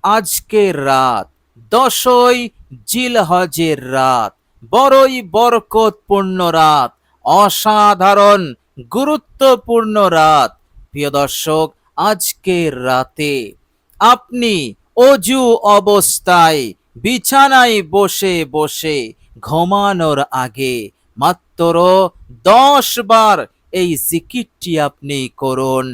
আজকের রাত 10ই জিলহজের রাত, বড়ই বরকতপূর্ণ রাত, অসাধারণ গুরুত্বপূর্ণ রাত। প্রিয় দর্শক, আজকের রাতে আপনি অজু অবস্থায় বিছানায় বসে বসে ঘুমানোর আগে মাত্র 10 বার এই জিকিরটি আপনি করুন।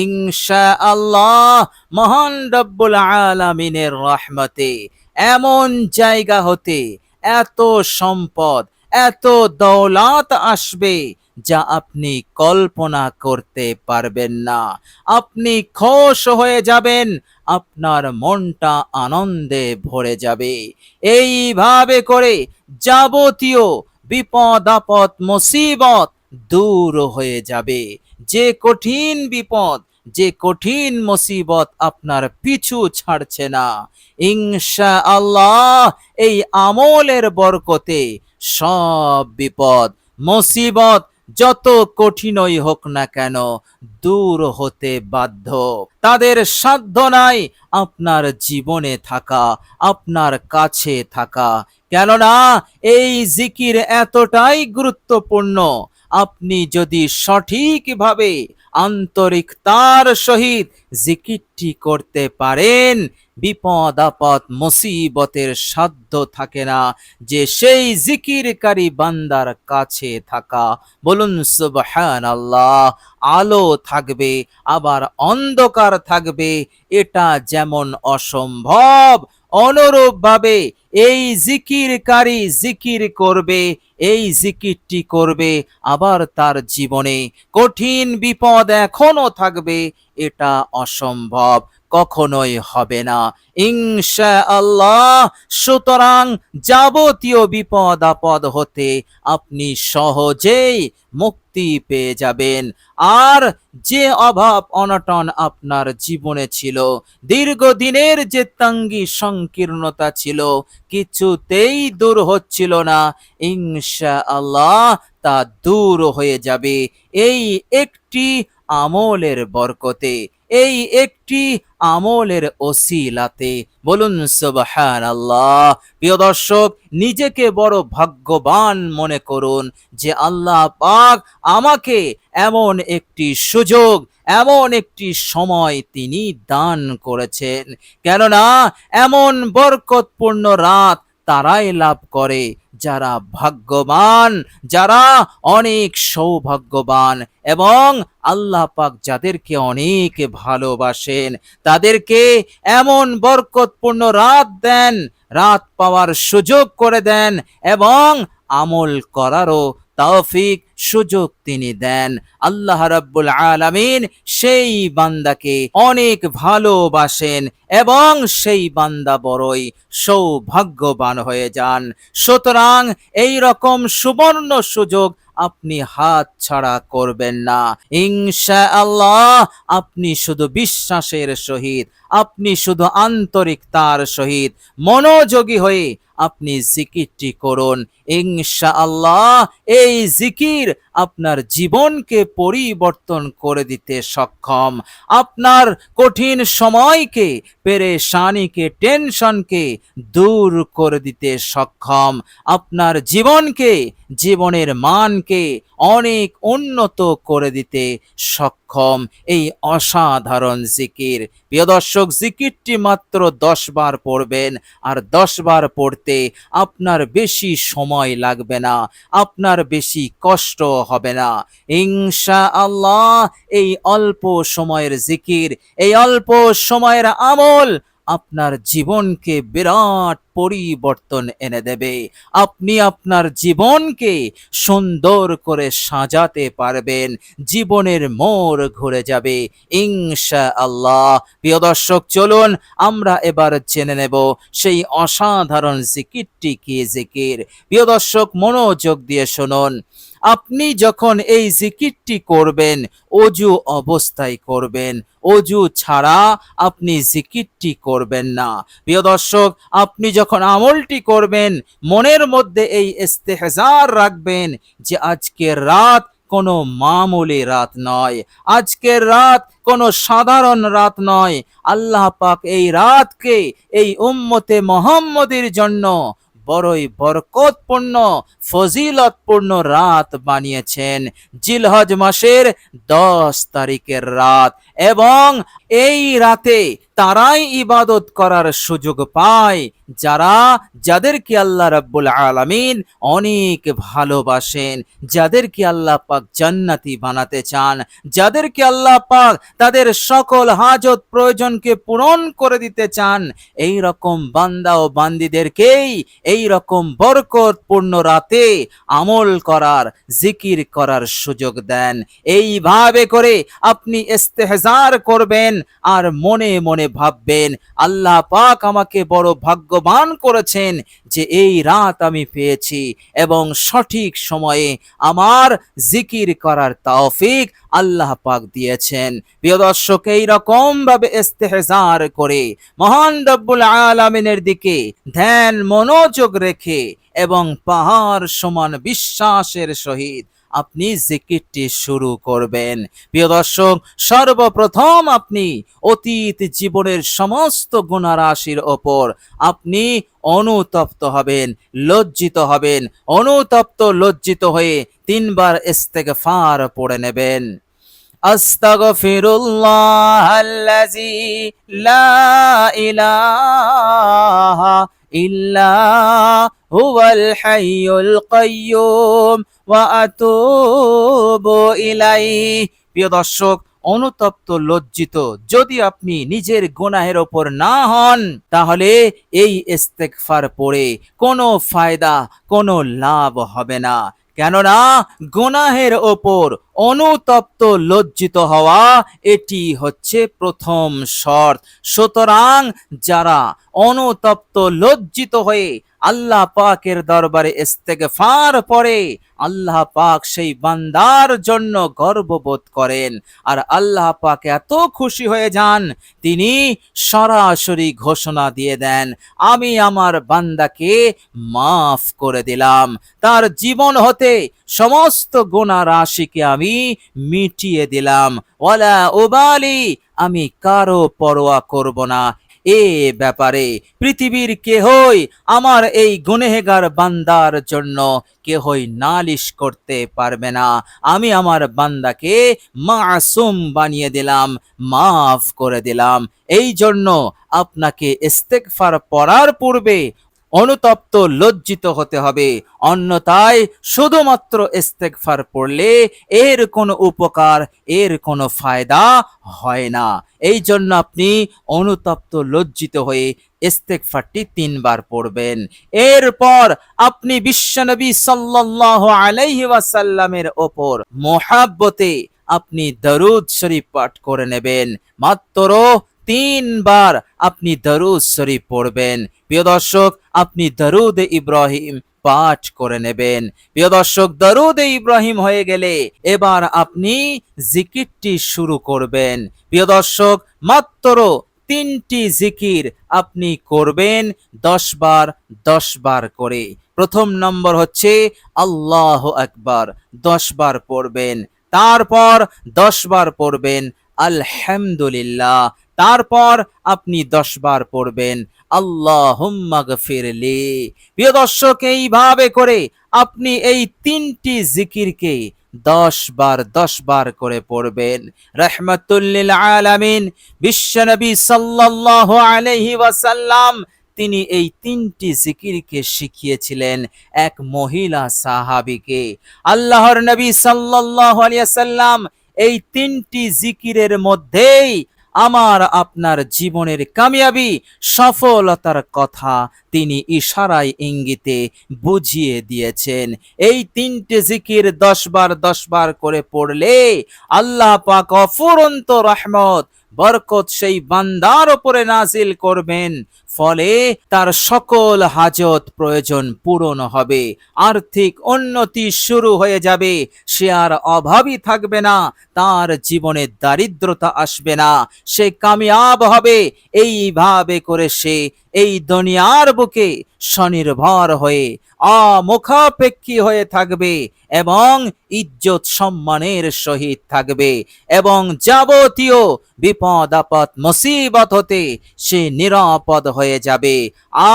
ইনশাআল্লাহ মহান রব্বুল আলামিনের রহমতে এমন জায়গা হতে এত সম্পদ, এত দৌলত আসবে যা আপনি কল্পনা করতে পারবেন না। আপনি খুশ হয়ে যাবেন, আপনার মনটা আনন্দে ভরে যাবে। এইভাবে করে যাবতীয় বিপদ আপদ মুসিবত দূর হয়ে যাবে। যে কঠিন বিপদ, যে কঠিন মুসিবত আপনার পিছু ছাড়ছে না, ইনশাআল্লাহ এই আমলের বরকতে সব বিপদ মুসিবত যত কঠিনই হোক না কেন দূর হতে বাধ্য। তাদের সাধ্য নাই আপনার জীবনে থাকা, আপনার কাছে থাকা। কেননা এই জিকির এতটাই গুরুত্বপূর্ণ, আপনি যদি সঠিকভাবে আন্তরিকতার সহিত জিকিরটি করতে পারেন, বিপদ আপদ মুসিবতের সাধ্য থাকে না যে সেই জিকিরকারী বান্দার কাছে থাকা। বলুন সুবহানাল্লাহ। আলো থাকবে আবার অন্ধকার থাকবে, এটা যেমন অসম্ভব, অনুরূপভাবে এই জিকিরকারী জিকির করবে, এই জিকিরটি করবে, আবার তার জীবনে কঠিন বিপদ এখনো থাকবে, এটা অসম্ভব, কখনোই হবে না ইনশাআল্লাহ। সুতরাং যাবতীয় বিপদ আপদ হতে আপনি সহজেই মুক্তি পেয়ে যাবেন। আর যে অভাব অনটন আপনার জীবনে ছিল, দীর্ঘদিনের যে তাঙ্গি সংকীর্ণতা ছিল, কিছুতেই দূর হচ্ছিল না, ইনশাআল্লাহ তা দূর হয়ে যাবে এই একটি আমলের বরকতে, এই একটি আমলের ওসিলাতে। বলুন সুবহানাল্লাহ। প্রিয় দর্শক, নিজেকে বড় ভাগ্যবান মনে করুন যে আল্লাহ পাক আমাকে এমন একটি সুযোগ, এমন একটি সময় তিনি দান করেছেন। কেননা এমন বরকতপূর্ণ রাত তারাই লাভ করে যারা ভাগ্যবান, যারা অনেক সৌভাগ্যবান, এবং আল্লাহ পাক যাদেরকে অনেক ভালোবাসেন তাদেরকে এমন বরকতপূর্ণ রাত দেন, রাত পাওয়ার সুযোগ করে দেন, এবং আমল করারও তৌফিক সুযোগ তিনি দেন। আল্লাহ রাব্বুল আলামিন সেই বান্দাকে অনেক ভালোবাসেন এবং সেই বান্দা বড়ই সৌভাগ্যবান হয়ে যান। সুতরাং এই রকম সুবর্ণ সুযোগ আপনি হাত ছাড়া করবেন না ইনশাআল্লাহ। আপনি শুধু বিশ্বাসের সহিত, আপনি শুধু আন্তরিকতার সহিত মনোযোগী হয়ে আপনি জিকিরটি করুন। ইনশাআল্লাহ এই জিকির আপনার জীবনকে পরিবর্তন করে দিতে সক্ষম, আপনার কঠিন সময়কে, পেরেশানিকে, টেনশনকে দূর করে দিতে সক্ষম, আপনার জীবনকে, জীবনের মানকে অনেক উন্নত করে দিতে সক্ষম এই অসাধারণ জিকির। প্রিয় দর্শক, জিকিরটি মাত্র 10 বার পড়বেন, আর 10 বার পড়তে আপনার বেশি সময় লাগবে না, আপনার বেশি কষ্ট হবে না ইনশাআল্লাহ। এই অল্প সময়ের জিকির, এই অল্প সময়ের আমল আপনার জীবনকে বিরাট পরিবর্তন এনে দেবে। আপনি আপনার জীবনকে সুন্দর করে সাজাতে পারবেন, জীবনের মোড় ঘুরে যাবে ইনশাআল্লাহ। প্রিয় দর্শক, চলুন আমরা এবার জেনে নেব সেই অসাধারণ জিকিরটি কি জিকির। প্রিয় দর্শক, মনোযোগ দিয়ে শুনুন। আপনি যখন এই জিকিরটি করবেন, অজু অবস্থায় করবেন, অজু ছাড়া আপনি জিকিরটি করবেন না। প্রিয় দর্শক, আপনি যখন আমলটি করবেন মনের মধ্যে এই ইস্তেহজার রাখবেন যে আজকের রাত কোনো মামুলি রাত নয়, আজকের রাত কোনো সাধারণ রাত নয়। আল্লাহ পাক এই রাতকে এই উম্মতে মুহাম্মদের জন্য বড়ই বরকতপূর্ণ ফজিলতপূর্ণ রাত বানিয়েছেন। জিলহজ মাসের 10 তারিখের রাত, এবং এই রাতে তারাই ইবাদত করার সুযোগ পায় যাদেরকে আল্লাহ রাব্বুল আলামিন অনেক ভালোবাসেন, যাদেরকে আল্লাহ পাক জান্নাতি বানাতে চান, যাদেরকে আল্লাহ পাক তাদের সকল হাজত প্রয়োজনকে পূরণ করে দিতে চান। এই রকম বান্দা ও বান্দীদেরকেই এই রকম বরকতপূর্ণ রাতে আমল করার, জিকির করার সুযোগ দেন। এইভাবে করে আপনি ইস্তেহজার করবেন আর মনে মনে ভাববেন, আল্লাহ পাক আমাকে বড় ভাগ্যবান করেছেন যে এই রাত আমি পেয়েছি এবং সঠিক সময়ে আমার জিকির করার তৌফিক আল্লাহ পাক দিয়েছেন। প্রিয় দর্শক, এই রকম ভাবে ইস্তেহজার করে মহান রব্বুল আলামিনের দিকে ধ্যান মনোযোগ রেখে এবং পাহাড় সমান বিশ্বাসের সহিত আপনি জিকিরটি শুরু করবেন। প্রিয় দর্শক, সর্বপ্রথম আপনি অতীত জীবনের সমস্ত গুনাহ রাশির ওপর আপনি অনুতপ্ত হবেন, লজ্জিত হবেন। অনুতপ্ত লজ্জিত হয়ে 3 বার ইস্তেগফার পড়ে নেবেন। আস্তাগফিরুল্লাহাল্লাযী লা ইলাহা ইল্লা হুয়াল হাইয়ুল কাইয়্যুম ওয়া আতুবু ইলাইহি। প্রিয় দর্শক, অনুতপ্ত লজ্জিত যদি আপনি নিজের গুনাহের ওপর না হন, তাহলে এই ইস্তেগফার পড়ে কোনো ফায়দা, কোনো লাভ হবে না। কেননা গুনাহের ওপর অনুতপ্ত লজ্জিত হওয়া এটি হচ্ছে প্রথম শর্ত। সুতরাং যারা অনুতপ্ত লজ্জিত হয়ে আল্লাহ পাকের দরবারে ইস্তেগফার পড়ে, আল্লাহ পাক সেই বান্দার জন্য গর্ববোধ করেন আর আল্লাহ পাক এত খুশি হয়ে যান, তিনি সরাসরি ঘোষণা দিয়ে দেন, আমি আমার বান্দাকে মাফ করে দিলাম, তার জীবন হতে সমস্ত গুনাহ রাশিকে আমি মিটিয়ে দিলাম। ওয়ালা উবালি, আমি কারো পরোয়া করব না। এ ব্যাপারে পৃথিবীর কেহই আমার এই গুনেহগার বান্দার জন্য কেহই নালিশ করতে পারবে না। আমি আমার বান্দাকে মাসুম বানিয়ে দিলাম, মাফ করে দিলাম। এই জন্য আপনাকে ইস্তেগফার পড়ার পূর্বে অনুতপ্ত লজ্জিত হতে হবে, অন্যথায় শুধুমাত্র ইস্তেগফার পড়লে এর কোনো উপকার, এর কোনো ফায়দা হয় না। এই জন্য আপনি অনুতপ্ত লজ্জিত হয়ে ইস্তেগফারটি 3 বার পড়বেন। এরপর আপনি বিশ্বনবী সাল্লাল্লাহু আলাইহি ওয়াসাল্লামের ওপর মুহাব্বতে আপনি দরুদ শরীফ পাঠ করে নেবেন। মাত্র 3 বার আপনি দরুদ শরীফ পড়বেন। প্রিয় দর্শক, আপনি দরুদ ইব্রাহিম পাঠ করে নেবেন। প্রিয় দর্শক, দরুদ ইব্রাহিম হয়ে গেলে এবার আপনি জিকিরটি শুরু করবেন। প্রিয় দর্শক, মাত্র 3টি জিকির আপনি করবেন 10 বার 10 বার করে। প্রথম নম্বর হচ্ছে আল্লাহু আকবার, 10 বার পড়বেন। তারপর 10 বার পড়বেন আলহামদুলিল্লাহ। তারপর আপনি 10 বার পড়বেন আল্লাহুম্মা গফিরলি। প্রিয় দর্শক, এইভাবে করে আপনি এই 3টি জিকিরকে 10 বার 10 বার করে পড়বেন। রাহমাতুল লিল আলামিন বিশ্বনবী সাল্লাল্লাহু আলাইহি ওয়াসাল্লাম তিনি এই 3টি জিকিরকে শিখিয়েছিলেন এক মহিলা সাহাবীকে। আল্লাহর নবী সাল্লাল্লাহু আলাইহি ওয়াসাল্লাম এই 3টি জিকিরের মধ্যেই আমার আপনার জীবনের কামিয়াবি, সফলতার কথা তিনি ইশারায় ইঙ্গিতে বুঝিয়ে দিয়েছেন। এই 3টে জিকির 10 বার 10 বার করে পড়লে আল্লাহ পাক অফুরন্ত রহমত, বরকত সেই বান্দার উপরে নাজিল করবেন। ফলে তার সকল হাজত প্রয়োজন পূরণ হবে, আর্থিক উন্নতি শুরু হয়ে যাবে, সে আর অভাবী থাকবে না, তার জীবনে দারিদ্রতা আসবে না, সে কামিয়াব হবে। এইভাবে করে সে এই দুনিয়ার বুকে স্বনির্ভর হয়ে অমুখাপেক্ষী হয়ে থাকবে এবং ইজ্জত সম্মানের সহিত থাকবে এবং যাবতীয় বিপদ আপদ মুসিবত হতে সে নিরাপদ হয়ে যাবে।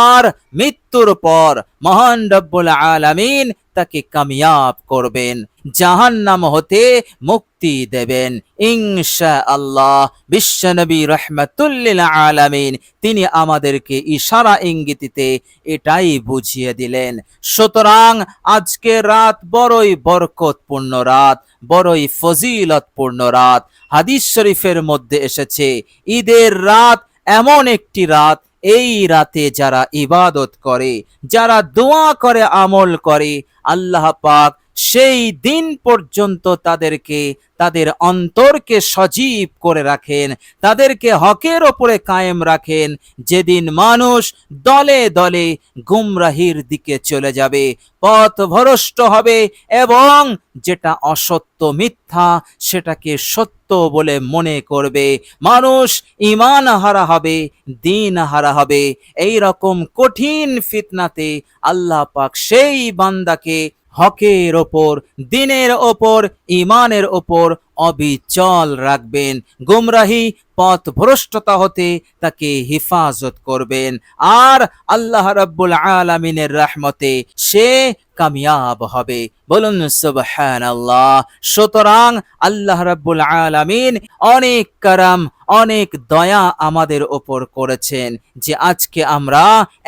আর মৃত্যুর পর মহান রব্বুল আলামিন তাকে কামিয়াব করবেন, জাহান্নাম হতে মুক্তি দেবেন ইনশাআল্লাহ। বিশ্বনবী রাহমাতুল লিল আলামিন তিনি আমাদেরকে ইশারা ইঙ্গিতে এটাই বুঝিয়ে দিলেন। সুতরাং আজকের রাত বড়ই বরকতপূর্ণ রাত, বড়ই ফজিলতপূর্ণ রাত। হাদিস শরীফের মধ্যে এসেছে ঈদের রাত এমন একটি রাত, এই রাতে যারা ইবাদত করে, যারা দোয়া করে, আমল করে, আল্লাহ পাক সেই দিন পর্যন্ত তাদেরকে, তাদের অন্তরকে সজীব করে রাখেন, তাদেরকে হকের ওপরে কায়েম রাখেন। যেদিন মানুষ দলে দলে গুমরাহির দিকে চলে যাবে, পথভ্রষ্ট হবে এবং যেটা অসত্য মিথ্যা সেটাকে সত্য বলে মনে করবে, মানুষ ঈমান হারা হবে, দ্বীন হারা হবে। এই রকম কঠিন ফিতনাতে আল্লাহ পাক সেই বান্দাকে হকের ওপর, দ্বীনের ওপর, ঈমানের ওপর অবিচল রাখবেন, গুমরাহি পথভ্রষ্টতা হতে তাকে হেফাজত করবেন। আর আল্লাহ রাব্বুল আলামিনের রহমতে সে কামিয়াব হবে। বলুন সুবহানাল্লাহ। সুতরাং আল্লাহ রাব্বুল আলামিন অনেক করম, অনেক দয়া আমাদের ওপর করেছেন যে আজকে আমরা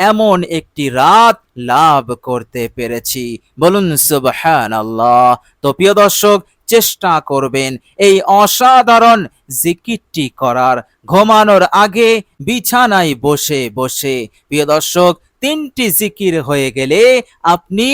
এমন একটি রাত লাভ করতে পেরেছি। বলুন সুবহানাল্লাহ। তো প্রিয় দর্শক, চেষ্টা করবেন এই অসাধারণ জিকিরটি করার, ঘুমানোর আগে বিছানায় বসে বসে। প্রিয় দর্শক, 3টি জিকির হয়ে গেলে আপনি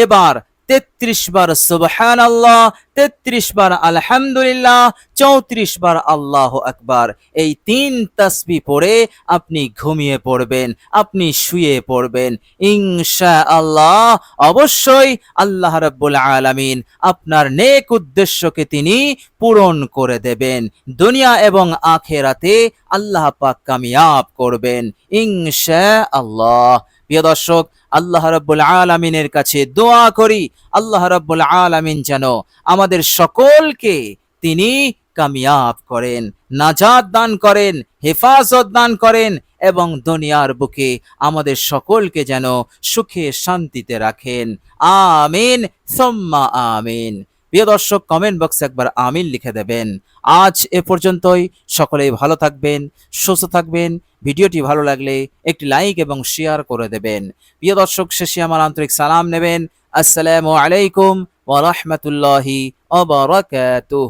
এবার 33 বার সুবহানাল্লাহ, 33 বার আলহামদুলিল্লাহ, 34 বার আল্লাহু আকবার, এই 3 তাসবিহ পড়ে আপনি ঘুমিয়ে পড়বেন, আপনি শুয়ে পড়বেন ইনশাআল্লাহ। অবশ্যই আল্লাহ রাব্বুল আলামিন আপনার নেক উদ্দেশ্যকে তিনি পূরণ করে দেবেন, দুনিয়া এবং আখিরাতে আল্লাহ পাক কামিয়াব করবেন ইনশাআল্লাহ। প্রিয় দর্শক, আল্লাহ রাব্বুল আলামিনের কাছে দোয়া করি আল্লাহ রাব্বুল আলামিন যেন আমাদের সকলকে তিনি কামিয়াব করেন, নাজাত দান করেন, হেফাজত দান করেন এবং দুনিয়ার বুকে আমাদের সকলকে যেন সুখে শান্তিতে রাখেন। আমিন সুম্মা আমিন। প্রিয় দর্শক, কমেন্ট বক্সে একবার আমিন লিখে দেবেন। আজ এ পর্যন্তই। সকলেই ভালো থাকবেন, সুস্থ থাকবেন। ভিডিওটি ভালো লাগলে একটি লাইক এবং শেয়ার করে দেবেন। প্রিয় দর্শক, শেষে আমার আন্তরিক সালাম নেবেন। আসসালামু আলাইকুম ওয়া রাহমাতুল্লাহি ওয়া বারাকাতুহু।